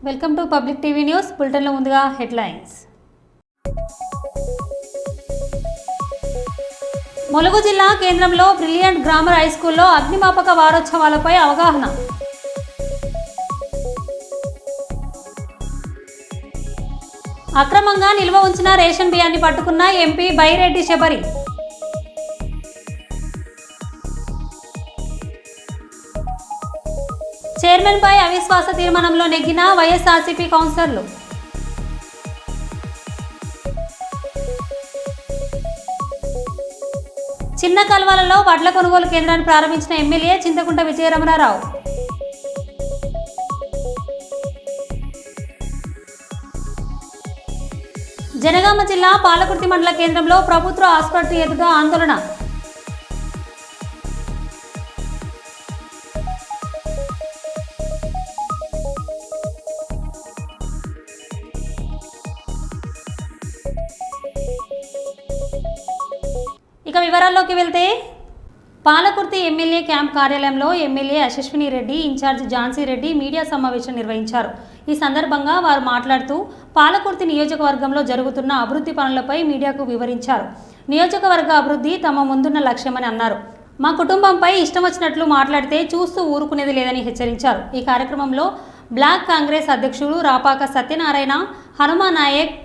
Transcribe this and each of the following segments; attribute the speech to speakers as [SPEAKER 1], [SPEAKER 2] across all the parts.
[SPEAKER 1] Welcome to public TV news. బులెటిన్లో ముందుగా headlines. Mulugu జిల్లా కేంద్రంలో బ్రిలియంట్ గ్రామర్ హైస్కూల్లో అగ్నిమాపక వారోత్సవాలపై అవగాహన. అక్రమంగా నిల్వ ఉంచిన రేషన్ బియ్యాన్ని పట్టుకున్న ఎంపీ బైరెడ్డి శబరి. చైర్మన్పై అవిశ్వాస తీర్మానంలో నెగ్గిన వైఎస్ఆర్సీపీ కౌన్సిలర్లు. చిన్న కల్వాలలో వడ్ల కొనుగోలు కేంద్రాన్ని ప్రారంభించిన ఎమ్మెల్యే చింతకుంట విజయరమణారావు. జనగామ జిల్లా పాలకుర్తి మండల కేంద్రంలో ప్రభుత్వ ఆసుపత్రి ఎదుట ఆందోళన. ఇక వివరాల్లోకి వెళ్తే, పాలకుర్తి ఎమ్మెల్యే క్యాంప్ కార్యాలయంలో ఎమ్మెల్యే యశస్విని రెడ్డి, ఇన్ఛార్జ్ ఝాన్సీ రెడ్డి మీడియా సమావేశం నిర్వహించారు. ఈ సందర్భంగా వారు మాట్లాడుతూ పాలకుర్తి నియోజకవర్గంలో జరుగుతున్న అభివృద్ధి పనులపై మీడియాకు వివరించారు. నియోజకవర్గ అభివృద్ధి తమ ముందున్న లక్ష్యమని అన్నారు. మా కుటుంబంపై ఇష్టం వచ్చినట్లు మాట్లాడితే చూస్తూ ఊరుకునేది లేదని హెచ్చరించారు. ఈ కార్యక్రమంలో బ్లాక్ కాంగ్రెస్ అధ్యక్షులు రాపాక సత్యనారాయణ, హనుమానాయక్,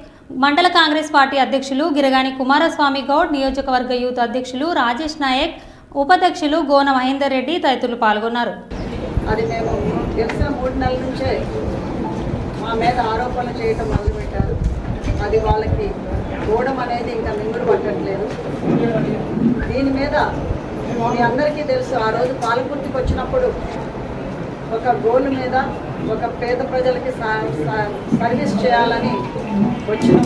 [SPEAKER 1] మండల కాంగ్రెస్ పార్టీ అధ్యక్షులు గిరగాని కుమారస్వామి గౌడ్, నియోజకవర్గ యూత్ అధ్యక్షులు రాజేష్ నాయక్, ఉపాధ్యక్షులు గోన మహేందర్ రెడ్డి తదితరులు పాల్గొన్నారు.
[SPEAKER 2] అది మేము గెలిచిన 3 నెలల నుంచే మా మీద ఆరోపణలు చేయటం మొదలుపెట్టారు. అది వాళ్ళకి గోడం అనేది ఇంకా మింగుడు పట్టట్లేదు. దీని మీద మీ అందరికీ తెలుసు, ఆ రోజు పాలకుర్తికి వచ్చినప్పుడు ఒక గోల్ మీద ఒక పేద ప్రజలకి సర్వీస్ చేయాలని వచ్చినాం.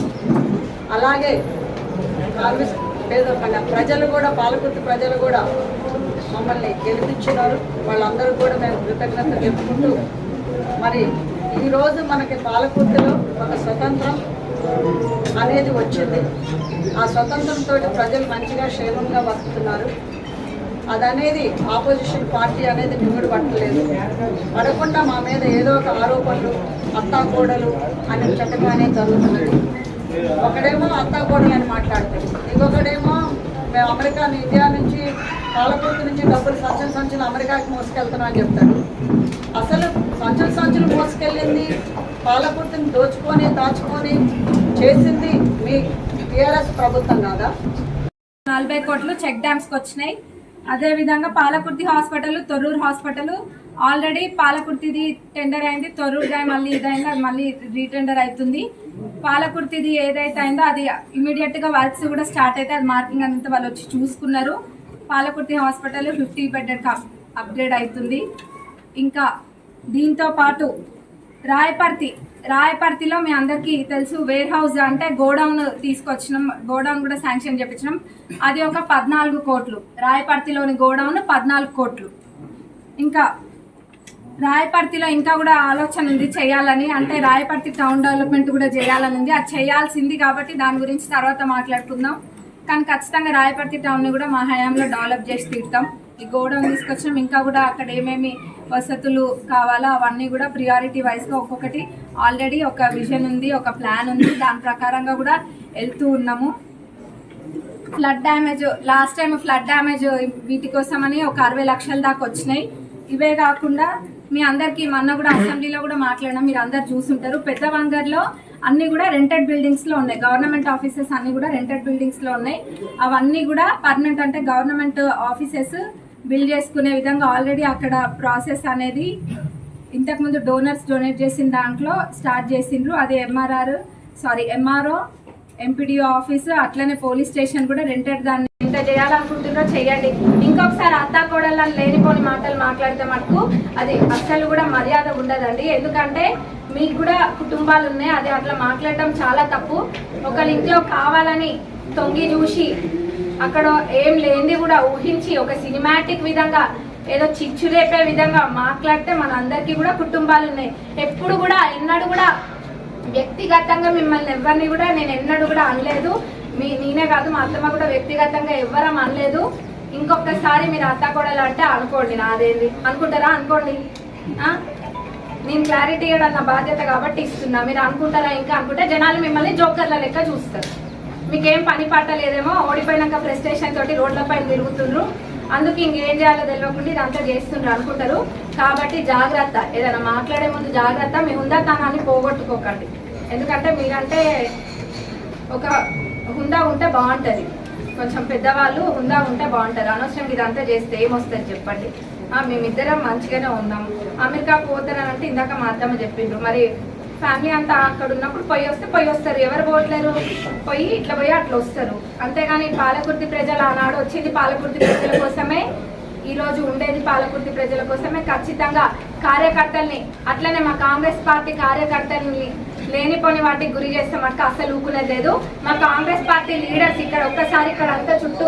[SPEAKER 2] అలాగే కాంగ్రెస్ ప్రజలు కూడా, పాలకుర్తి ప్రజలు కూడా మమ్మల్ని గెలిపించినారు. వాళ్ళందరూ కూడా మేము కృతజ్ఞత చెప్పుకుంటూ, మరి ఈరోజు మనకి పాలకుర్తిలో ఒక స్వతంత్రం అనేది వచ్చింది. ఆ స్వతంత్రంతో ప్రజలు మంచిగా క్షేమంగా బతుకుతున్నారు. అదనేది ఆపోజిషన్ పార్టీ అనేది మింగుడు పట్టలేదు. పడకుండా మా మీద ఏదో ఒక ఆరోపణలు, అత్తాకోడలు అని చెప్పడం అనేది జరుగుతున్నాడు. ఒకడేమో అత్తాకోడలు అని మాట్లాడతాడు, ఇంకొకడేమో మేము ఇండియా నుంచి పాలకుర్తి నుంచి డబ్బులు సంచులు అమెరికాకి మోసుకెళ్తున్నాం అని చెప్తాడు. అసలు సంచులు మోసుకెళ్ళింది పాలకుర్తిని దాచుకొని చేసింది మీ టీఆర్ఎస్ ప్రభుత్వం కాదా?
[SPEAKER 3] 40 కోట్లు చెక్ డ్యామ్స్కి వచ్చినాయి. అదేవిధంగా Palakurthi hospital, Thorrur hospital already పాలకుర్తిది టెండర్ అయింది. తొర్రూరుగా మళ్ళీ ఇదైంది, అది మళ్ళీ రీటెండర్ అవుతుంది. పాలకుర్తిది ఏదైతే అయిందో అది ఇమీడియట్గా వర్క్స్ కూడా స్టార్ట్ అయితే అది మార్కింగ్ అంతా వాళ్ళు వచ్చి చూసుకున్నారు. పాలకుర్తి హాస్పిటల్ 50 బెడ్ అప్గ్రేడ్ అవుతుంది. ఇంకా దీంతో పాటు రాయపర్తిలో మీ అందరికీ తెలుసు, వేర్ హౌస్ అంటే గోడౌన్ తీసుకొచ్చినాం. గోడౌన్ కూడా శాంక్షన్ చేయించినాం. అది ఒక 14 కోట్లు. రాయపర్తిలోని గోడౌన్ 14 కోట్లు. ఇంకా రాయపర్తిలో ఇంకా కూడా ఆలోచన ఉంది చేయాలని, అంటే రాయపర్తి టౌన్ డెవలప్మెంట్ కూడా చేయాలని ఉంది. అది చేయాల్సింది కాబట్టి దాని గురించి తర్వాత మాట్లాడుకుందాం. కానీ ఖచ్చితంగా రాయపర్తి టౌన్ని కూడా మా హయాంలో డెవలప్ చేసి తీరుతాం. ఈ గోడౌన్ తీసుకొచ్చినాం. ఇంకా కూడా అక్కడ ఏమేమి వసతులు కావాలో అవన్నీ కూడా ప్రియారిటీ వైజ్గా ఒక్కొక్కటి ఆల్రెడీ ఒక విజన్ ఉంది, ఒక ప్లాన్ ఉంది. దాని ప్రకారంగా కూడా వెళ్తూ ఉన్నాము. Flood damage, last time flood damage వీటి కోసమని ఒక 60 లక్షల దాకా వచ్చినాయి. ఇవే కాకుండా మీ అందరికీ మొన్న కూడా అసెంబ్లీలో కూడా మాట్లాడినా, మీరు అందరు చూసుంటారు. పెద్ద వంగర్లో అన్నీ కూడా రెంటెడ్ బిల్డింగ్స్లో ఉన్నాయి. గవర్నమెంట్ ఆఫీసెస్ అన్నీ కూడా రెంటెడ్ బిల్డింగ్స్లో ఉన్నాయి. అవన్నీ కూడా పర్మనెంట్, అంటే గవర్నమెంట్ ఆఫీసెస్ బిల్డ్ చేసుకునే విధంగా ఆల్రెడీ అక్కడ ప్రాసెస్ అనేది ఇంతకుముందు డోనర్స్ డొనేట్ చేసిన దాంట్లో స్టార్ట్ చేసిండ్రు. అది ఎంఆర్ఓ, ఎంపీడీఓ ఆఫీసు, అట్లనే పోలీస్ స్టేషన్ కూడా రెంటెడ్ దాన్ని ఎంత చేయాలనుకుంటున్నారో చేయండి. ఇంకొకసారి అత్తాకోడళ్ళని లేనిపోని మాటలు మాట్లాడితే మటుకు అది అస్సలు కూడా మర్యాద ఉండదండి. ఎందుకంటే మీకు కూడా కుటుంబాలు ఉన్నాయి. అది అట్లా మాట్లాడటం చాలా తప్పు. ఒకళ్ళ ఇంట్లో కావాలని తొంగి చూసి అక్కడ ఏం లేనిది కూడా ఊహించి ఒక సినిమాటిక్ విధంగా ఏదో చిచ్చు రేపే విధంగా మాట్లాడితే మన అందరికీ కూడా కుటుంబాలు ఉన్నాయి. ఎప్పుడు కూడా ఎన్నడూ కూడా వ్యక్తిగతంగా మిమ్మల్ని ఎవరిని కూడా నేను ఎన్నడూ కూడా అనలేదు. నేనే కాదు, మా అత్తమ్మ కూడా వ్యక్తిగతంగా ఎవ్వరం అనలేదు. ఇంకొకసారి మీరు అత్తాకోడలు అంటే అనుకోండి, నాదేంది అనుకుంటారా అనుకోండి. నేను క్లారిటీ ఇవ్వడం నా బాధ్యత కాబట్టి ఇస్తున్నా. మీరు అనుకుంటారా ఇంకా అనుకుంటే జనాలు మిమ్మల్ని జోకర్ల లెక్క చూస్తారు. మీకేం పని పాట లేదేమో, ఓడిపోయినాక ఫ్రస్ట్రేషన్ తోటి రోడ్లపై తిరుగుతుండ్రు, అందుకు ఇంకేం చేయాలో తెలియకుండా ఇదంతా చేస్తుండ్రు అనుకుంటారు. కాబట్టి జాగ్రత్త, ఏదైనా మాట్లాడే ముందు జాగ్రత్త. మీ హుందాతనాన్ని పోగొట్టుకోకండి. ఎందుకంటే మీరంటే ఒక హుందా ఉంటే బాగుంటుంది, కొంచెం పెద్దవాళ్ళు హుందా ఉంటే బాగుంటారు. అనవసరం ఇదంతా చేస్తే ఏమొస్తుంది చెప్పండి. మేమిద్దరం మంచిగానే ఉన్నాం. అమెరికా పోతారనంటే ఇందాక మా అత్తమ్మ చెప్పిండ్రు, మరి ఫ్యామిలీ అంతా అక్కడ ఉన్నప్పుడు పోయి వస్తారు. ఎవరు పోవట్లేరు, ఇట్లా పోయి అట్లా వస్తారు. అంతేగాని పాలకుర్తి ప్రజలు ఆనాడు వచ్చింది పాలకుర్తి ప్రజల కోసమే, ఈరోజు ఉండేది పాలకుర్తి ప్రజల కోసమే. ఖచ్చితంగా కార్యకర్తల్ని, అట్లనే మా కాంగ్రెస్ పార్టీ కార్యకర్తల్ని లేనిపోని వాటికి గురి చేస్తే మటుకు అస్సలు ఊకునేది లేదు. మా కాంగ్రెస్ పార్టీ లీడర్స్ ఇక్కడ ఒక్కసారి ఇక్కడ అంతా చుట్టూ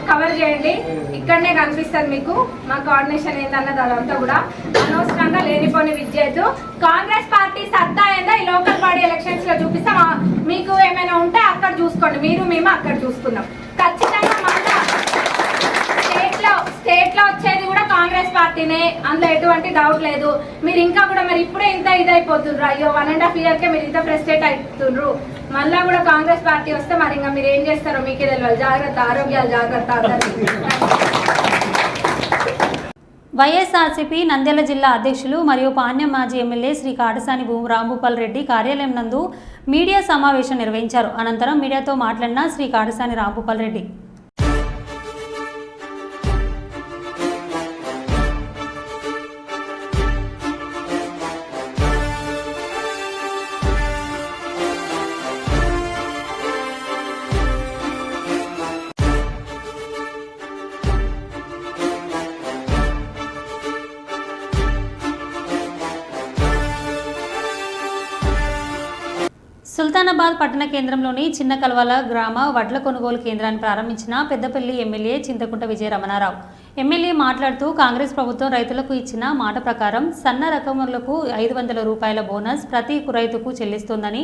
[SPEAKER 3] కవర్ చేయండి, ఇక్కడనే కనిపిస్తుంది మీకు మా కోఆర్డినేషన్ ఏందన్నది. అదంతా కూడా అనవసరంగా లేనిపోని విద్యద్దు. కాంగ్రెస్ పార్టీ సత్తా ఏందో ఈ లోకల్ బాడీ ఎలక్షన్స్ లో చూపిస్తాం. మీకు ఏమైనా ఉంటే అక్కడ చూసుకోండి, మీరు మేము అక్కడ చూసుకుందాం. ఖచ్చితంగా మళ్ళా స్టేట్ లో వచ్చేది కూడా కాంగ్రెస్ పార్టీనే, అందులో ఎటువంటి డౌట్ లేదు. మీరు ఇంకా కూడా మరి ఇప్పుడే ఇంత ఇదైపోతుండ్రు, అయ్యో 1.5 year కే మీరు ఇంత ఫ్రస్ట్రేట్ అవుతుండ్రు. మళ్ళా కూడా కాంగ్రెస్ పార్టీ వస్తే మరి ఇంకా మీరు ఏం చేస్తారో మీకే తెలియాలి. జాగ్రత్త, ఆరోగ్యాలు జాగ్రత్త.
[SPEAKER 1] వైఎస్ఆర్సీపీ నంద్యాల జిల్లా అధ్యక్షులు మరియు పాణ్యం మాజీ ఎమ్మెల్యే శ్రీ కాటసాని రాంభూపాల్ రెడ్డి కార్యాలయం నందు మీడియా సమావేశం నిర్వహించారు. అనంతరం మీడియాతో మాట్లాడిన శ్రీ కాటసాని రాంభూపాల్ రెడ్డి, సుల్తానాబాద్ పట్టణ కేంద్రంలోని చిన్న కల్వాల గ్రామ వడ్ల కొనుగోలు కేంద్రాన్ని ప్రారంభించిన పెద్దపల్లి ఎమ్మెల్యే చింతకుంట విజయ రమణారావు. ఎమ్మెల్యే మాట్లాడుతూ కాంగ్రెస్ ప్రభుత్వం రైతులకు ఇచ్చిన మాట ప్రకారం సన్న రకములకు 500 రూపాయల బోనస్ ప్రతి రైతుకు చెల్లిస్తోందని,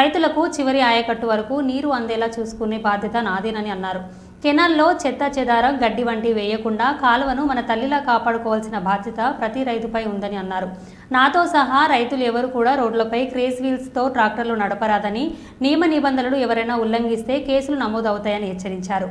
[SPEAKER 1] రైతులకు చివరి ఆయకట్టు వరకు నీరు అందేలా చూసుకునే బాధ్యత నాదేనని అన్నారు. కెనాల్లో చెత్త చెదారం గడ్డి వంటి వేయకుండా కాలువను మన తల్లిలా కాపాడుకోవాల్సిన బాధ్యత ప్రతి రైతుపై ఉందని అన్నారు. నాతో సహా రైతులు ఎవరు కూడా రోడ్లపై క్రేజ్ వీల్స్తో ట్రాక్టర్లు నడపరాదని, నియమ నిబంధనలు ఎవరైనా ఉల్లంఘిస్తే కేసులు నమోదవుతాయని హెచ్చరించారు.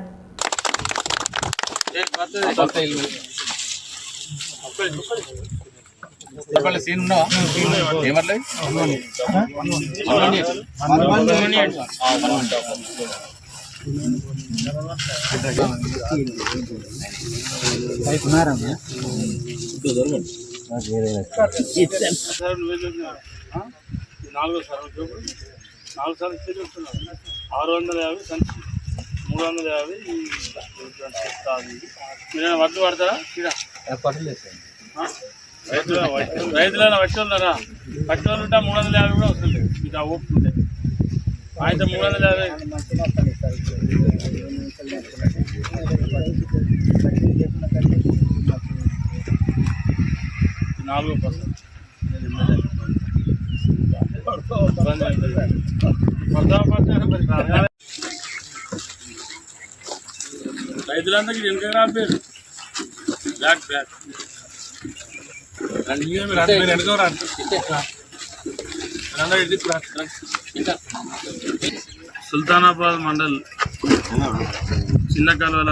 [SPEAKER 4] నాలుగు సార్లు ఇస్తే చెప్తున్నాను. 650 సంచి, 350 మీరు వడ్లు పడతారా? రైతులైనా పట్టి ఉన్నారా? పట్టి వాళ్ళు ఉంటే 350 కూడా వస్తుంది. మీకు ఆ ఓపుతుంటే అయితే 350 4% రైతులందరికీ వెనుక రాపారు. బ్యాక్ వెనుక సుల్తానాబాద్ మండల్ చిన్న కాలువల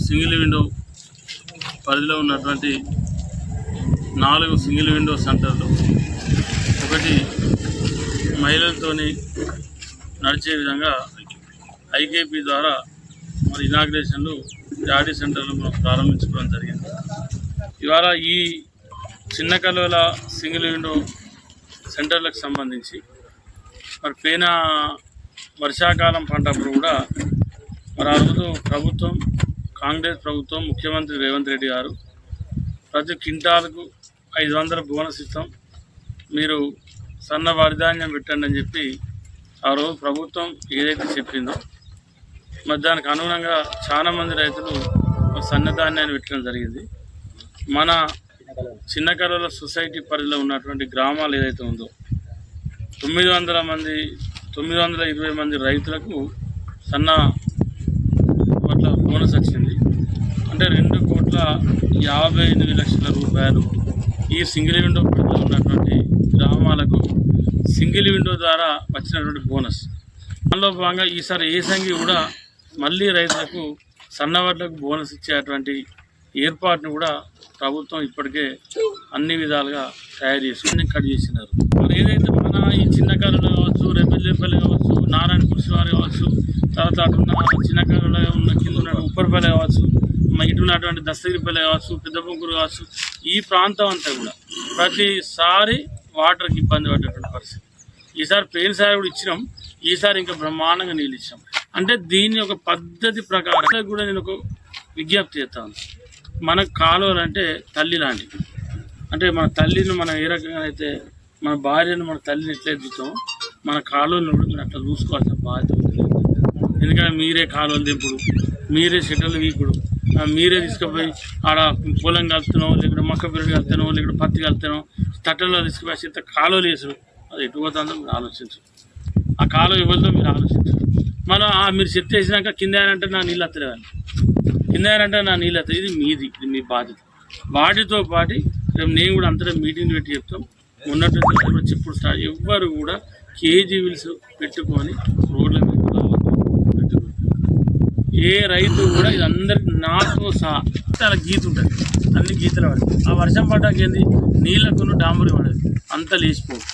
[SPEAKER 4] సింగిల్ విండో పరిధిలో ఉన్నటువంటి 4 సింగిల్ విండో సెంటర్లు, ఒకటి మహిళలతోని నడిచే విధంగా ఐకేపీ ద్వారా మరి ఇనాగ్రేషన్లు జాడీ సెంటర్లు మనం ప్రారంభించుకోవడం జరిగింది. ఇవాళ ఈ చిన్న కాలువల సింగిల్ విండో సెంటర్లకు సంబంధించి మరి పోయిన వర్షాకాలం పంటప్పుడు కూడా మరి ఆ రోజు ప్రభుత్వం, కాంగ్రెస్ ప్రభుత్వం, ముఖ్యమంత్రి రేవంత్ రెడ్డి గారు ప్రతి క్వింటాలకు 500 బోనస్ ఇస్తాం, మీరు సన్న వరిధాన్యం పెట్టండి అని చెప్పి ఆ రోజు ప్రభుత్వం ఏదైతే చెప్పిందో మరి దానికి అనుగుణంగా చాలామంది రైతులు సన్నధాన్యాన్ని పెట్టడం జరిగింది. మన చిన్న కల్వాల సొసైటీ పరిధిలో ఉన్నటువంటి గ్రామాలు ఏదైతే ఉందో 920 మంది రైతులకు సన్న పట్ల బోనస్ వచ్చింది. అంటే 2,58,00,000 రూపాయలు ఈ సింగిల్ విండో పరిధిలో ఉన్నటువంటి గ్రామాలకు సింగిల్ విండో ద్వారా వచ్చినటువంటి బోనస్. దానిలో భాగంగా ఈసారి ఏసంగి కూడా మళ్ళీ రైతులకు సన్నవడ్లకు బోనస్ ఇచ్చేటువంటి ఏర్పాటును కూడా ప్రభుత్వం ఇప్పటికే అన్ని విధాలుగా తయారు చేసుకుని కట్ చేసినారు. మరి ఏదైతే మన ఈ చిన్నకారులు కావచ్చు, రెబ్బెల్లిపల్లి కావచ్చు, నారాయణపూర్ శివారు కావచ్చు, తర్వాత అటున్న చిన్నకారులో ఉన్న కింద ఉన్న ఉప్పరపల్లి కావచ్చు, ఇటు ఉన్నటువంటి దస్తగిరిపల్లి కావచ్చు, పెద్దపొంకూరు కావచ్చు, ఈ ప్రాంతం అంతా కూడా ప్రతిసారి వాటర్కి ఇబ్బంది పడేటువంటి పరిస్థితి. ఈసారి పోయినసారి కూడా ఇచ్చినాం, ఈసారి ఇంకా బ్రహ్మాండంగా నీళ్ళు ఇచ్చాం. అంటే దీన్ని ఒక పద్ధతి ప్రకారం కూడా నేను ఒక విజ్ఞప్తి చేస్తాను. మన కాలువలు అంటే తల్లి లాంటివి. అంటే మన తల్లిని మనం ఏ రకంగా అయితే మన భార్యను మన తల్లిని ఎట్లా ఎదుగుతామో మన కాలువలను కూడా మీరు అట్లా చూసుకోవాల్సిన బాధ్యత ఉంది. ఎందుకంటే మీరే కాలువలు దింపుడు, మీరే షెటర్లు వీకుడు, మీరే తీసుకుపోయి ఆడ పొలం కలుపుతున్నావు, లేకపోతే మొక్క పిల్లలు కలుపుతున్నావు, లేకపోతే పత్తి కలుపుతున్నావు, తట్టల్లో తీసుకుపోయి ఇంత కాలువలు వేసారు. అది ఎటు పోతుందో మీరు ఆలోచించరు. ఆ కాలువ ఇవ్వదో మీరు ఆలోచించరు. మనం మీరు చెత్త వేసినాక కింద అంటే నా నీళ్ళు వస్తలేవాలి, కింద అంటే నా నీళ్ళు వస్తాయి. ఇది మీది, ఇది మీ బాధ్యత. వాటితో పాటు రేపు నేను కూడా అంతటా మీటింగ్ పెట్టి చెప్తాం. ఉన్నట్టు కూడా చెప్పుడు స్టార్ట్. ఎవ్వరు కూడా కేజీ విల్స్ పెట్టుకొని రోడ్ల మీద పెట్టుకోండి. ఏ రైతు కూడా ఇది అందరికి నాతో సహా అలా గీత ఉంటుంది, అన్ని గీతలు పడతాయి. ఆ వర్షం పడ్డాక ఏంది నీళ్ళకును డాంబరు పడదు, అంతా లేచిపోదు.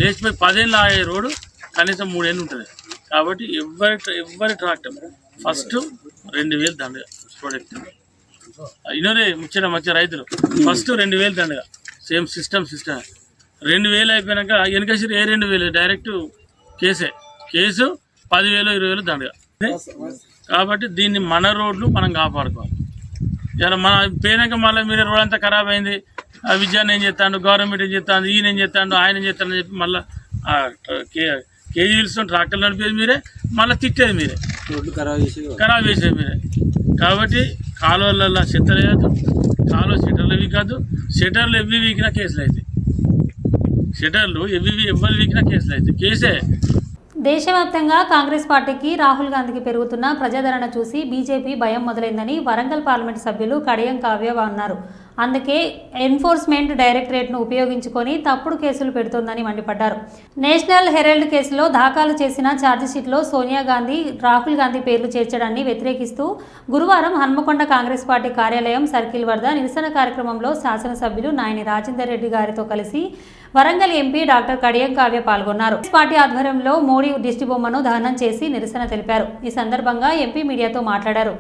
[SPEAKER 4] లేచిపోయి 10 ఏళ్ళు ఆగే రోడ్డు కనీసం 3 ఏళ్ళు ఉంటుంది. కాబట్టి ఎవరి ట్రాక్టర్ ఫస్ట్ 2000 దండగా ప్రోడక్ట్ ఇన్నోరే ముచ్చట రైతులు ఫస్ట్ 2000 దండగా. సేమ్ సిస్టమ్ 2000 అయిపోయినాక వెనకసిరి 2000 డైరెక్ట్ కేసు 10,000 20,000 దండగా. కాబట్టి దీన్ని మన రోడ్లు మనం కాపాడుకోవాలి. ఇలా మన పోయినాక మళ్ళీ మీరు రోడ్ అంతా ఖరాబ్ అయింది, విద్యాన్ని ఏం చేస్తాడు, గవర్నమెంట్ ఏం చేస్తాడు, ఈయన ఏం చేస్తాడు, ఆయన ఏం చేస్తాడని చెప్పి మళ్ళీ కేజీ విల్స్తో ట్రాక్టర్లు నడిపేది మీరే, మళ్ళీ తిట్టేది మీరే, ఖరాబ్ చేసేది మీరే. కాబట్టి కాలువలలో చెత్త లేదు, కాలువ షెటర్లు వీకాదు. షెటర్లు ఎవ్వి వీకినా కేసులు అవుతాయి. షెటర్లు ఎవరు వీకినా కేసులు అవుతాయి. కేసే.
[SPEAKER 1] దేశవ్యాప్తంగా కాంగ్రెస్ పార్టీకి రాహుల్ గాంధీకి పెరుగుతున్న ప్రజాదరణ చూసి బీజేపీ భయం మొదలైందని వరంగల్ పార్లమెంట్ సభ్యులు కడియం కావ్య అన్నారు. అందుకే ఎన్ఫోర్స్మెంట్ డైరెక్టరేట్ను ఉపయోగించుకొని తప్పుడు కేసులు పెడుతోందని మండిపడ్డారు. నేషనల్ హెరాల్డ్ కేసులో దాఖలు చేసిన ఛార్జిషీట్లో సోనియా గాంధీ, రాహుల్ గాంధీ పేర్లు చేర్చడాన్ని వ్యతిరేకిస్తూ గురువారం హన్మకొండ కాంగ్రెస్ పార్టీ కార్యాలయం సర్కిల్ వద్ద నిరసన కార్యక్రమంలో శాసనసభ్యులు నాయని రాజేందర్ రెడ్డి గారితో కలిసి వరంగల్ ఎంపీ డాక్టర్ కడియం కావ్య పాల్గొన్నారు. పార్టీ ఆధ్వర్యంలో మోడీ దిష్టి బొమ్మను దహనం చేసి నిరసన తెలిపారు. ఈ సందర్భంగా ఎంపీ మీడియాతో మాట్లాడారు.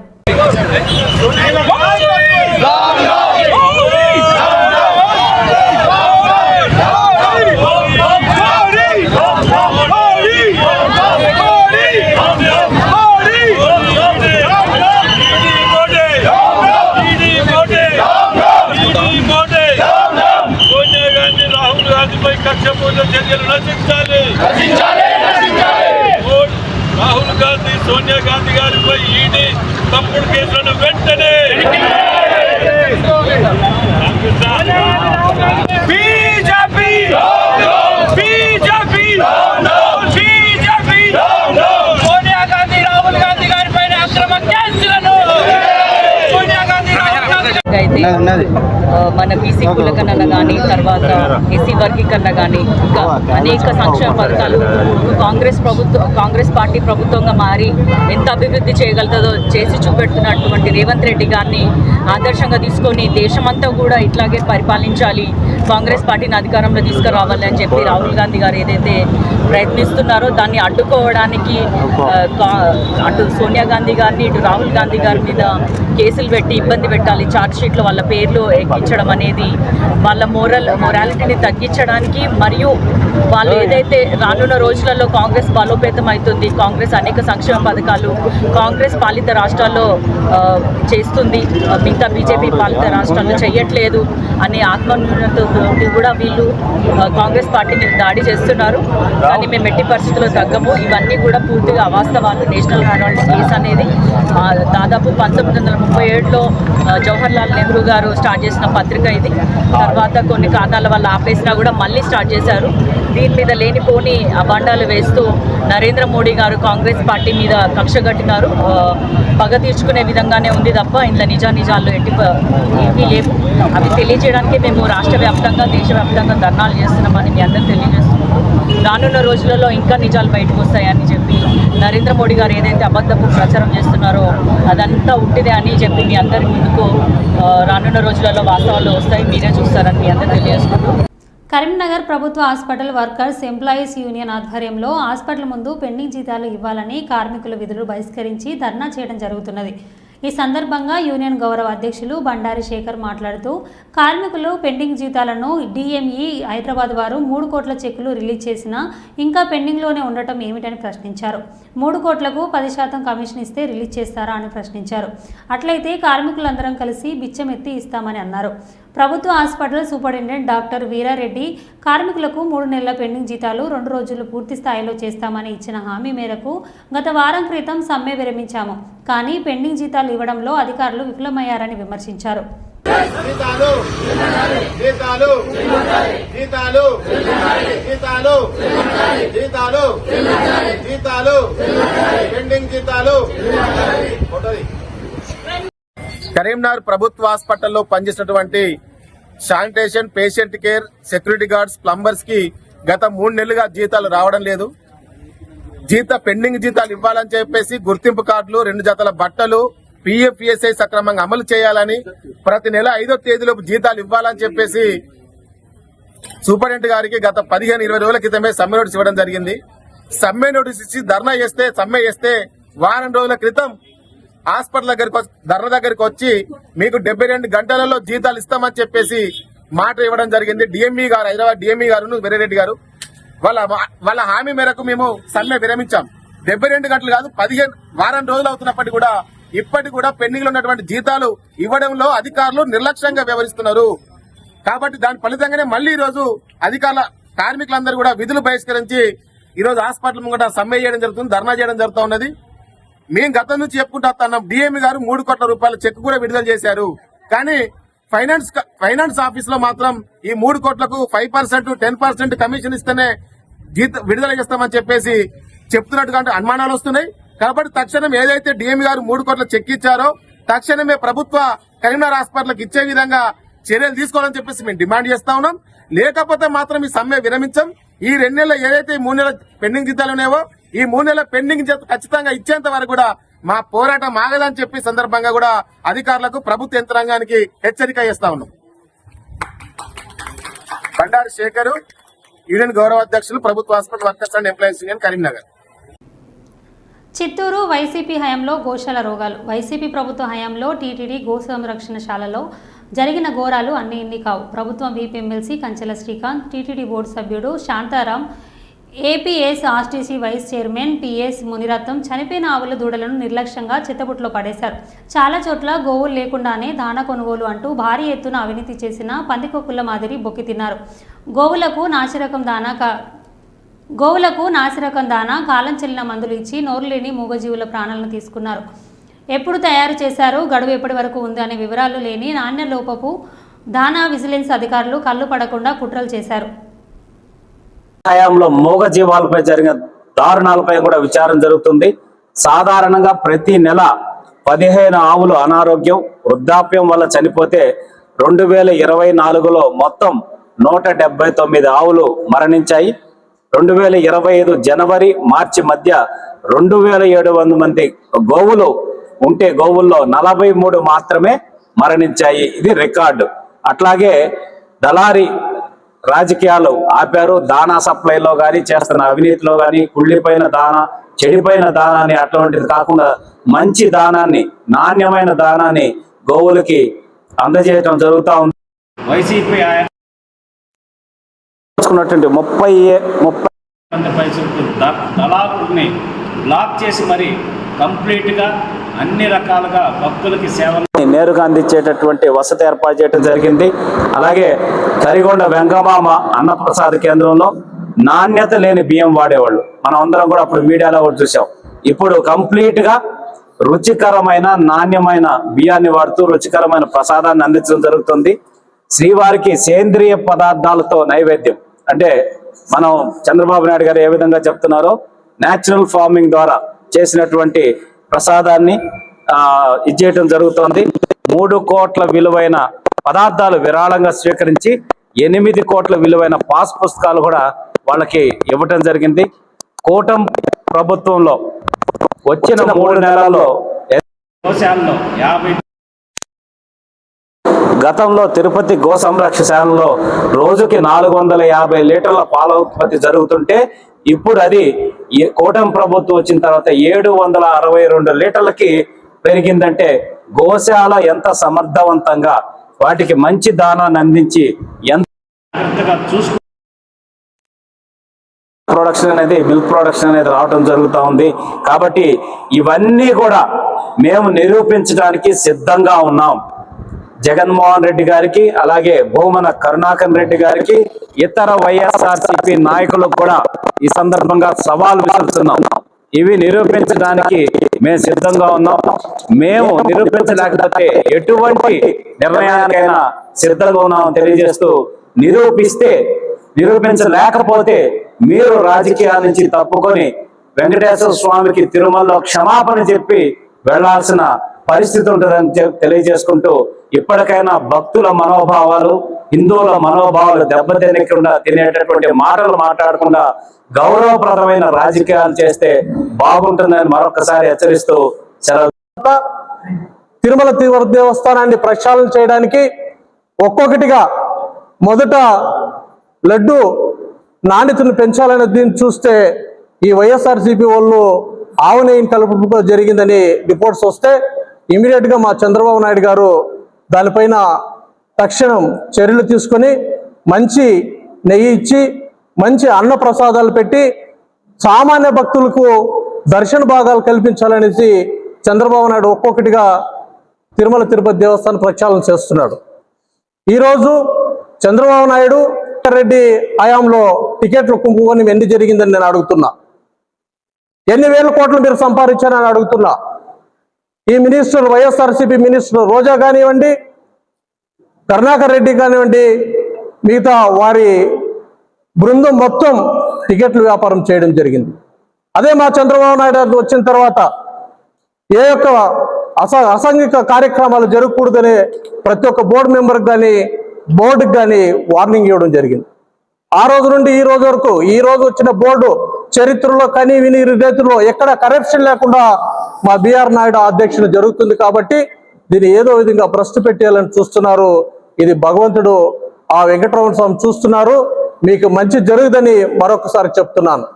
[SPEAKER 5] రాహుల్ గాంధీ, సోనియా గాంధీ గారిపై ఈడీ తప్పుడు కేసులను వెంటనే బీజేపీ సోనియా గాంధీ, రాహుల్ గాంధీ గారిపై అక్రమ కేసులను
[SPEAKER 6] అయితే మన బీసీ కులకన్నా కానీ తర్వాత ఎస్సీ వర్గీకరణ కానీ ఇంకా అనేక సంక్షేమ పథకాలు కాంగ్రెస్ పార్టీ ప్రభుత్వంగా మారి ఎంత అభివృద్ధి చేయగలుగుతుందో చేసి చూపెడుతున్నటువంటి రేవంత్ రెడ్డి గారిని ఆదర్శంగా తీసుకొని దేశమంతా కూడా ఇట్లాగే పరిపాలించాలి, కాంగ్రెస్ పార్టీని అధికారంలో తీసుకురావాలి అని చెప్పి రాహుల్ గాంధీ గారు ఏదైతే ప్రయత్నిస్తున్నారో దాన్ని అడ్డుకోవడానికి అటు సోనియా గాంధీ గారిని ఇటు రాహుల్ గాంధీ గారి మీద కేసులు పెట్టి ఇబ్బంది పెట్టాలి, ఛార్జ్ షీట్లో వాళ్ళ పేర్లు ఎక్కించడం అనేది వాళ్ళ మొరాలిటీని తగ్గించడానికి, మరియు వాళ్ళు ఏదైతే రానున్న రోజులలో కాంగ్రెస్ బలోపేతం అవుతుంది, కాంగ్రెస్ అనేక సంక్షేమ పథకాలు కాంగ్రెస్ పాలిత రాష్ట్రాల్లో చేస్తుంది, మిగతా బీజేపీ పాలిత రాష్ట్రాల్లో చేయట్లేదు అనే ఆత్మన్యూనతతో కూడా వీళ్ళు కాంగ్రెస్ పార్టీ మీద దాడి చేస్తున్నారు. కానీ మేము ఎట్టి పరిస్థితుల్లో తగ్గము. ఇవన్నీ కూడా పూర్తిగా అవాస్తవాలు. నేషనల్ హెరాల్డ్ కేసు అనేది దాదాపు 1937లో జవహర్లాల్ నెహ్రూ గురుగారు స్టార్ట్ చేసిన పత్రిక ఇది. తర్వాత కొన్ని కారణాల వల్ల ఆపేసినా కూడా మళ్ళీ స్టార్ట్ చేశారు. దీని మీద లేనిపోని అబాండాలు వేస్తూ నరేంద్ర మోడీ గారు కాంగ్రెస్ పార్టీ మీద కక్ష కట్టినారు. పగ తీర్చుకునే విధంగానే ఉంది తప్ప ఇందులో నిజాలు ఏమీ లేవు. అవి తెలియజేయడానికి మేము రాష్ట్ర వ్యాప్తంగా దేశవ్యాప్తంగా ధర్నాలు చేస్తున్నామని మీ అందరూ తెలియజేస్తున్నాము. రానున్న రోజులలో ఇంకా నిజాలు బయటకు వస్తాయని చెప్పి నరేంద్ర మోడీ గారు ఏదైతే అబద్ధపు ప్రచారం చేస్తున్నారో అదంతా ఉంటిదే అని చెప్పి మీ అందరి ముందుకు రానున్న రోజులలో వాస్తవాలు వస్తాయి, మీరే చూస్తారని మీ అందరూ తెలియజేసుకుంటూ
[SPEAKER 1] కరీంనగర్ ప్రభుత్వ హాస్పిటల్ వర్కర్స్ ఎంప్లాయీస్ యూనియన్ ఆధ్వర్యంలో హాస్పిటల్ ముందు పెండింగ్ జీతాలు ఇవ్వాలని కార్మికుల విధులు బహిష్కరించి ధర్నా చేయడం జరుగుతున్నది. ఈ సందర్భంగా యూనియన్ గౌరవ అధ్యక్షులు బండారి శేఖర్ మాట్లాడుతూ కార్మికులు పెండింగ్ జీతాలను డిఎంఈ హైదరాబాద్ వారు 3 కోట్ల చెక్కులు రిలీజ్ చేసినా ఇంకా పెండింగ్లోనే ఉండటం ఏమిటని ప్రశ్నించారు. 3 కోట్లకు 10% కమిషన్ ఇస్తే రిలీజ్ చేస్తారా అని ప్రశ్నించారు. అట్లయితే కార్మికులందరం కలిసి బిచ్చమెత్తి ఇస్తామని అన్నారు. ప్రభుత్వ హాస్పిటల్ సూపరింటెండెంట్ డాక్టర్ వీరారెడ్డి కార్మికులకు 3 నెలల పెండింగ్ జీతాలు 2 రోజులు పూర్తి స్థాయిలో చేస్తామని ఇచ్చిన హామీ మేరకు గత వారం క్రితం సమ్మె విరమించాము. కానీ పెండింగ్ జీతాలు ఇవ్వడంలో అధికారులు విఫలమయ్యారని విమర్శించారు.
[SPEAKER 7] కరీంనగర్ ప్రభుత్వ హాస్పిటల్లో పనిచేసినటువంటి sanitation, patient care, security guards, plumbers కి గత 3 నెలలుగా జీతాలు రావడం లేదు. పెండింగ్ జీతాలు ఇవ్వాలని చెప్పేసి గుర్తింపు కార్డులు, 2 జతల బట్టలు, PF, PSI సక్రమంగా అమలు చేయాలని, ప్రతి నెల 5వ తేదీలోపు జీతాలు ఇవ్వాలని చెప్పేసి సూపరింటెండెంట్ గారికి గత 15-20 రోజుల క్రితమే సమ్మె నోటీస్ ఇవ్వడం జరిగింది. సమ్మె నోటీస్ ఇచ్చి సమ్మె చేస్తే వారం రోజుల క్రితం హాస్పిటల్ ధర్నా దగ్గరికి వచ్చి మీకు 72 గంటలలో జీతాలు ఇస్తామని చెప్పేసి మాట ఇవ్వడం జరిగింది. డిఎంఈ గారు, హైదరాబాద్ డిఎంఈ గారు వీరారెడ్డి గారు వాళ్ళ హామీ మేరకు మేము సమ్మె విరమించాం. 72 గంటలు కాదు, 15 వారం రోజులు అవుతున్నప్పటికీ కూడా ఇప్పటికి కూడా పెండింగ్ లో ఉన్నటువంటి జీతాలు ఇవ్వడంలో అధికారులు నిర్లక్ష్యంగా వ్యవహరిస్తున్నారు. కాబట్టి దాని ఫలితంగానే మళ్లీ ఈ రోజు కార్మికులందరూ కూడా విధులు బహిష్కరించి ఈ రోజు హాస్పిటల్ ముంగట సమ్మె చేయడం జరుగుతుంది, ధర్నా చేయడం జరుగుతూ ఉన్నది. మేము గతం నుంచి చెప్పుకుంటూ వస్తున్నాం, డిఎంఈ గారు 3 కోట్ల రూపాయల చెక్ కూడా విడుదల చేశారు. కానీ ఫైనాన్స్ ఆఫీస్ లో మాత్రం ఈ 3 కోట్లకు 5%, 10% కమిషన్ ఇస్తేనే విడుదల చేస్తామని చెప్పేసి చెప్తున్నట్టుగా అనుమానాలు వస్తున్నాయి. కాబట్టి తక్షణం ఏదైతే డిఎంఈ గారు 3 కోట్ల చెక్ ఇచ్చారో తక్షణమే ప్రభుత్వ కరీంనగర్ హాస్పిటల్కి ఇచ్చే విధంగా చర్యలు తీసుకోవాలని చెప్పేసి మేము డిమాండ్ చేస్తా ఉన్నాం. లేకపోతే మాత్రం ఈ సమ్మె విరమించాం. ఈ 2 నెలలు ఏదైతే 3 నెలల పెండింగ్ జీతాలు ఉన్నాయో ఈ 3 నెలల పెండింగ్ ఖచ్చితంగా ఇచ్చేంత వరకు కూడా మా పోరాటం ఆగదని చెప్పి సందర్భంగా కూడా అధికారులకు, ప్రభుత్వ యంత్రాంగానికి హెచ్చరిక చేస్తా ఉన్నాం. బండారి శేఖర్, యూనియన్ గౌరవ అధ్యక్షులు, ప్రభుత్వ hospital workers and employees union, Karimnagar.
[SPEAKER 1] Chittoor YCP హయాంలో గోశాల రోగాలు. వైసీపీ ప్రభుత్వ హయాంలో టీటీడీ గో సంరక్షణశాలలో జరిగిన ఘోరాలు అన్ని ఇన్ని కావు. ప్రభుత్వం VP MLC Kanchela Srikanth, TTD board సభ్యుడు Shantaram, APS RTC vice chairman PS Muniratnam చనిపోయిన ఆవుల దూడలను నిర్లక్ష్యంగా చెత్తబుట్టలో పడేశారు. చాలా చోట్ల గోవులు లేకుండానే దాన కొనుగోలు అంటూ భారీ ఎత్తున అవినీతి చేసిన పందికొక్కుల మాదిరి బొక్కి తిన్నారు. గోవులకు నాసిరకం దానా, కాలం చెల్లిన మందులు ఇచ్చి నోరులేని మూగజీవుల ప్రాణాలను తీసుకున్నారు. ఎప్పుడు తయారు చేశారు, గడువు ఎప్పటి వరకు ఉంది అనే వివరాలు లేని నాణ్య లోపపు దానా విజిలెన్స్ అధికారులు కళ్ళు పడకుండా కుట్రలు చేశారు.
[SPEAKER 8] హయాంలో మూగ జీవాలపై జరిగిన దారుణాలపై కూడా విచారణ జరుగుతుంది. సాధారణంగా ప్రతి నెల 15 ఆవులు అనారోగ్యం, వృద్ధాప్యం వల్ల చనిపోతే 2024లో మొత్తం 179 ఆవులు మరణించాయి. 2025 జనవరి మార్చి మధ్య 2700 మంది గోవులు ఉంటే గోవుల్లో 43 మాత్రమే మరణించాయి. ఇది రికార్డు. అట్లాగే దళారీ రాజకీయాలు ఆపారు. దానా సప్లైలో కానీ, చేస్తున్న అవినీతిలో కానీ, కుళ్ళిపోయిన దానా, చెడిపోయిన దానాన్ని అటువంటిది కాకుండా మంచి దానాన్ని, నాణ్యమైన దానాన్ని గోవులకి అందజేయడం జరుగుతూ ఉంది. వైసీపీ 30 మంది పైసలకు దళారుల్ని బ్లాక్ చేసి మరి కంప్లీట్గా అన్ని రకాలుగా భక్తులకి సేవలు నేరుగా అందించేటటువంటి వసతి ఏర్పాటు చేయడం జరిగింది. అలాగే కరిగొండ వెంకమామ అన్నప్రసాద కేంద్రంలో నాణ్యత లేని బియ్యం వాడేవాళ్ళు. మనం అందరం కూడా అప్పుడు మీడియాలో కూడా చూసాం. ఇప్పుడు కంప్లీట్గా రుచికరమైన నాణ్యమైన బియ్యాన్ని వాడుతూ రుచికరమైన ప్రసాదాన్ని అందించడం జరుగుతుంది. శ్రీవారికి సేంద్రియ పదార్థాలతో నైవేద్యం అంటే మనం చంద్రబాబు నాయుడు గారు ఏ విధంగా చెప్తున్నారో న్యాచురల్ ఫార్మింగ్ ద్వారా చేసినటువంటి ప్రసాదాన్ని ఇచ్చేయటం జరుగుతోంది. 3 కోట్ల విలువైన పదార్థాలు విరాళంగా స్వీకరించి 8 కోట్ల విలువైన పాస్ పుస్తకాలు కూడా వాళ్ళకి ఇవ్వటం జరిగింది. కూటమి ప్రభుత్వంలో వచ్చిన 3 నెలల్లో గోశాలలో 50 గతంలో తిరుపతి గో సంరక్షణశాలలో రోజుకి 450 లీటర్ల పాల ఉత్పత్తి జరుగుతుంటే ఇప్పుడు అది కూటమి ప్రభుత్వం వచ్చిన తర్వాత 762 లీటర్లకి పెరిగిందంటే గోశాల ఎంత సమర్థవంతంగా వాటికి మంచి దానాన్ని అందించి ఎంత జాగ్రత్తగా చూసుకు మిల్క్ ప్రొడక్షన్ అనేది రావడం జరుగుతూ ఉంది. కాబట్టి ఇవన్నీ కూడా మేము నిరూపించడానికి సిద్ధంగా ఉన్నాం. జగన్మోహన్ రెడ్డి గారికి అలాగే భూమన కరుణాకర్ రెడ్డి గారికి ఇతర వైఎస్ఆర్సీపీ నాయకులకు కూడా ఈ సందర్భంగా సవాల్ విసురుతున్నాం. ఇవి నిరూపించడానికి మేము సిద్ధంగా ఉన్నాం. మేము నిరూపించలేకపోతే ఎటువంటి నిర్ణయానికైనా సిద్ధంగా ఉన్నామని తెలియజేస్తూ నిరూపించలేకపోతే మీరు రాజకీయాల నుంచి తప్పుకొని వెంకటేశ్వర స్వామికి తిరుమలలో క్షమాపణ చెప్పి వెళ్లాల్సిన పరిస్థితి ఉంటుందని తెలియజేసుకుంటూ ఇప్పటికైనా భక్తుల మనోభావాలు హిందువుల మనోభావాలు దెబ్బతినకుండా తినేటటువంటి మాటలు మాట్లాడకుండా గౌరవప్రదమైన రాజకీయాలు చేస్తే బాగుంటుందని మరొకసారి హెచ్చరిస్తూ సెలవు.
[SPEAKER 9] తిరుమల దేవస్థానాన్ని ప్రక్షాళన చేయడానికి ఒక్కొక్కటిగా మొదట లడ్డు నాణ్యతను పెంచాలనే దీన్ని చూస్తే ఈ వైఎస్ఆర్సీపీ వాళ్ళు ఆవు నెయ్యిని కలుపు జరిగిందని రిపోర్ట్స్ వస్తే ఇమీడియట్గా మా చంద్రబాబు నాయుడు గారు దానిపైన తక్షణం చర్యలు తీసుకొని మంచి నెయ్యి ఇచ్చి మంచి అన్న ప్రసాదాలు పెట్టి సామాన్య భక్తులకు దర్శన భాగాలు కల్పించాలనేసి చంద్రబాబు నాయుడు ఒక్కొక్కటిగా తిరుపతి దేవస్థానం ప్రక్షాళన చేస్తున్నాడు. ఈరోజు చంద్రబాబు నాయుడు రెడ్డి హయాంలో టికెట్లు కుంభకోణం ఎన్ని జరిగిందని నేను అడుగుతున్నా. ఎన్ని వేల కోట్లు మీరు సంపాదించారని అడుగుతున్నా. ఈ మినిస్టర్ వైఎస్ఆర్సీపీ మినిస్టర్ రోజా కానివ్వండి, కరుణాకర్ రెడ్డి కానివ్వండి, మిగతా వారి బృందం మొత్తం టికెట్లు వ్యాపారం చేయడం జరిగింది. అదే మా చంద్రబాబు నాయుడు వచ్చిన తర్వాత ఏ యొక్క అసాంఘిక కార్యక్రమాలు జరగకూడదనే ప్రతి ఒక్క బోర్డు మెంబర్కి కానీ బోర్డుకి కానీ వార్నింగ్ ఇవ్వడం జరిగింది. ఆ రోజు నుండి ఈ రోజు వరకు ఈ రోజు వచ్చిన బోర్డు చరిత్రలో కనీ విని రీతిలో ఎక్కడ కరప్షన్ లేకుండా మా బిఆర్ నాయుడు అధ్యక్షులు జరుగుతుంది. కాబట్టి దీన్ని ఏదో విధంగా భ్రష్టు పెట్టేయాలని చూస్తున్నారు. ఇది భగవంతుడు ఆ వెంకటరమణ స్వామి చూస్తున్నారు. మీకు మంచి జరుగుదని మరొకసారి చెప్తున్నాను.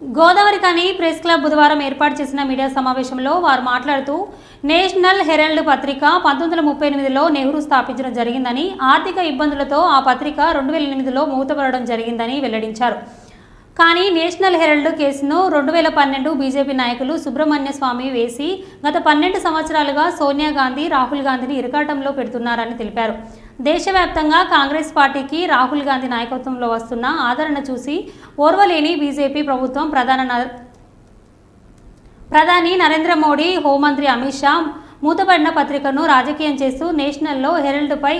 [SPEAKER 1] గోదావరికని ప్రెస్ క్లబ్ బుధవారం ఏర్పాటు చేసిన మీడియా సమావేశంలో వారు మాట్లాడుతూ నేషనల్ హెరాల్డ్ పత్రిక 1938లో నెహ్రూ స్థాపించడం జరిగిందని, ఆర్థిక ఇబ్బందులతో ఆ పత్రిక 2008లో మూతపడడం జరిగిందని వెల్లడించారు. కానీ నేషనల్ హెరాల్డ్ కేసును 2012 బీజేపీ నాయకులు సుబ్రహ్మణ్య స్వామి వేసి గత 12 సంవత్సరాలుగా సోనియా గాంధీ, రాహుల్ గాంధీని ఇరకాటంలో పెడుతున్నారని తెలిపారు. దేశవ్యాప్తంగా కాంగ్రెస్ పార్టీకి రాహుల్ గాంధీ నాయకత్వంలో వస్తున్న ఆదరణ చూసి ఓర్వలేని బీజేపీ ప్రభుత్వం ప్రధాని నరేంద్ర మోడీ, హోంమంత్రి అమిత్ షా మూతపడిన పత్రికను రాజకీయం చేస్తూ నేషనల్లో హెరాల్డ్పై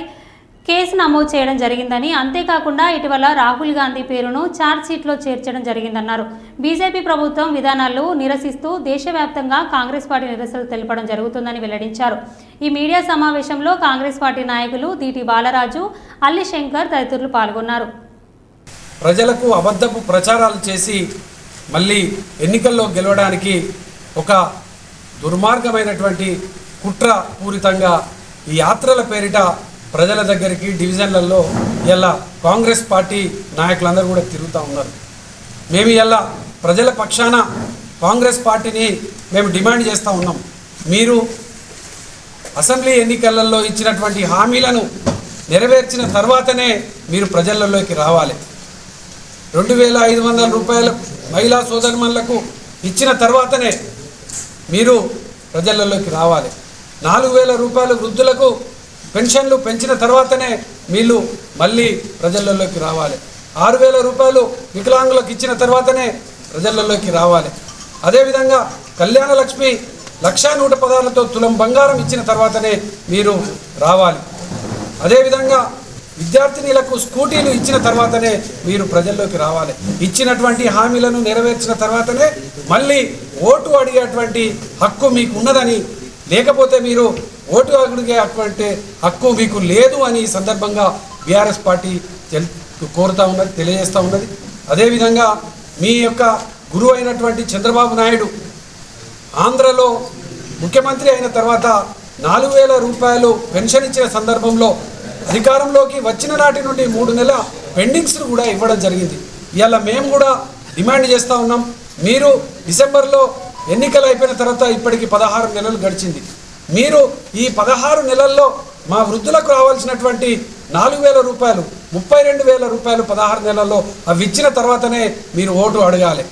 [SPEAKER 1] కేసు నమోదు చేయడం జరిగిందని, అంతేకాకుండా ఇటీవల రాహుల్ గాంధీ పేరును ఛార్జ్షీట్లో చేర్చడం జరిగిందన్నారు. బీజేపీ ప్రభుత్వం విధానాలు నిరసిస్తూ దేశవ్యాప్తంగా కాంగ్రెస్ పార్టీ నిరసనలు తెలపడం జరుగుతుందని వెల్లడించారు. ఈ మీడియా సమావేశంలో కాంగ్రెస్ పార్టీ నాయకులు దీటి బాలరాజు, అల్లి శంకర్ తదితరులు పాల్గొన్నారు.
[SPEAKER 10] ప్రజలకు అబద్ధపు ప్రచారాలు చేసి మళ్ళీ ఎన్నికల్లో గెలవడానికి ఒక దుర్మార్గమైనటువంటి కుట్ర పూరితంగా ఈ యాత్రల పేరిట ప్రజల దగ్గరికి డివిజన్లలో ఇలా కాంగ్రెస్ పార్టీ నాయకులందరూ కూడా తిరుగుతూ ఉన్నారు. మేము ఇలా ప్రజల పక్షాన కాంగ్రెస్ పార్టీని మేము డిమాండ్ చేస్తూ ఉన్నాం. మీరు అసెంబ్లీ ఎన్నికలలో ఇచ్చినటువంటి హామీలను నెరవేర్చిన తర్వాతనే మీరు ప్రజలలోకి రావాలి. 2500 రూపాయల మహిళా సోదరిమణులకు ఇచ్చిన తర్వాతనే మీరు ప్రజలలోకి రావాలి. 4000 రూపాయలు వృద్ధులకు పెన్షన్లు పెంచిన తర్వాతనే వీళ్ళు మళ్ళీ ప్రజలలోకి రావాలి. 6000 రూపాయలు వికలాంగులకు ఇచ్చిన తర్వాతనే ప్రజలలోకి రావాలి. అదేవిధంగా కళ్యాణ లక్ష్మి 1,116తో తులం బంగారం ఇచ్చిన తర్వాతనే మీరు రావాలి. అదేవిధంగా విద్యార్థినులకు స్కూటీలు ఇచ్చిన తర్వాతనే మీరు ప్రజల్లోకి రావాలి. ఇచ్చినటువంటి హామీలను నెరవేర్చిన తర్వాతనే మళ్ళీ ఓటు అడిగేటువంటి హక్కు మీకు ఉన్నదని, లేకపోతే మీరు ఓటు అడిగేటువంటి హక్కు మీకు లేదు అని ఈ సందర్భంగా బీఆర్ఎస్ పార్టీ కోరుతా ఉన్నది, తెలియజేస్తూ ఉన్నది. అదేవిధంగా మీ యొక్క గురువు అయినటువంటి చంద్రబాబు నాయుడు ఆంధ్రలో ముఖ్యమంత్రి అయిన తర్వాత 4,000 రూపాయలు పెన్షన్ ఇచ్చిన సందర్భంలో అధికారంలోకి వచ్చిన నాటి నుండి 3 నెలల పెండింగ్స్ను కూడా ఇవ్వడం జరిగింది. ఇవాళ మేము కూడా డిమాండ్ చేస్తూ ఉన్నాం. మీరు డిసెంబర్లో ఎన్నికలు అయిపోయిన తర్వాత ఇప్పటికి 16 నెలలు గడిచింది. మీరు ఈ 16 నెలల్లో మా వృద్ధులకు రావాల్సినటువంటి 4,000 రూపాయలు, 32,000 రూపాయలు 16 నెలల్లో అవి ఇచ్చిన తర్వాతనే మీరు ఓటు అడగాలి.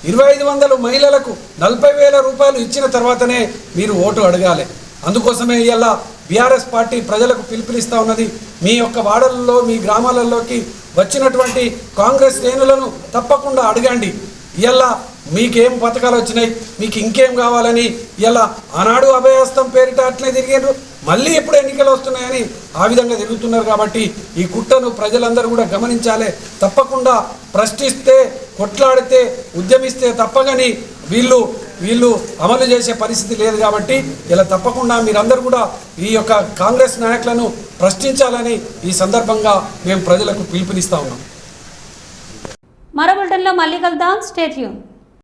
[SPEAKER 10] 2,500 మహిళలకు 40,000 రూపాయలు ఇచ్చిన తర్వాతనే మీరు ఓటు అడగాలి. అందుకోసమే ఇవాళ బీఆర్ఎస్ పార్టీ ప్రజలకు పిలుపునిస్తూ ఉన్నది. మీ యొక్క వాడలలో, మీ గ్రామాలలోకి వచ్చినటువంటి కాంగ్రెస్ శ్రేణులను తప్పకుండా అడగండి. ఇవాళ మీకేం పథకాలు వచ్చినాయి, మీకు ఇంకేం కావాలని ఇలా ఆనాడు అభయహస్తం పేరిట అట్లే తిరిగారు, మళ్ళీ ఎప్పుడు ఎన్నికలు వస్తున్నాయని ఆ విధంగా తిరుగుతున్నారు. కాబట్టి ఈ కుట్రను ప్రజలందరూ కూడా గమనించాలి. తప్పకుండా ప్రశ్నిస్తే, కొట్లాడితే, ఉద్యమిస్తే తప్పగాని వీళ్ళు అమలు చేసే పరిస్థితి లేదు. కాబట్టి ఇలా తప్పకుండా మీరందరూ కూడా ఈ యొక్క కాంగ్రెస్ నాయకులను ప్రశ్నించాలని ఈ సందర్భంగా మేము ప్రజలకు పిలుపునిస్తా ఉన్నాం.
[SPEAKER 1] మరో బులెటిన్లో మళ్ళీ కలుద్దాం. Stay tune.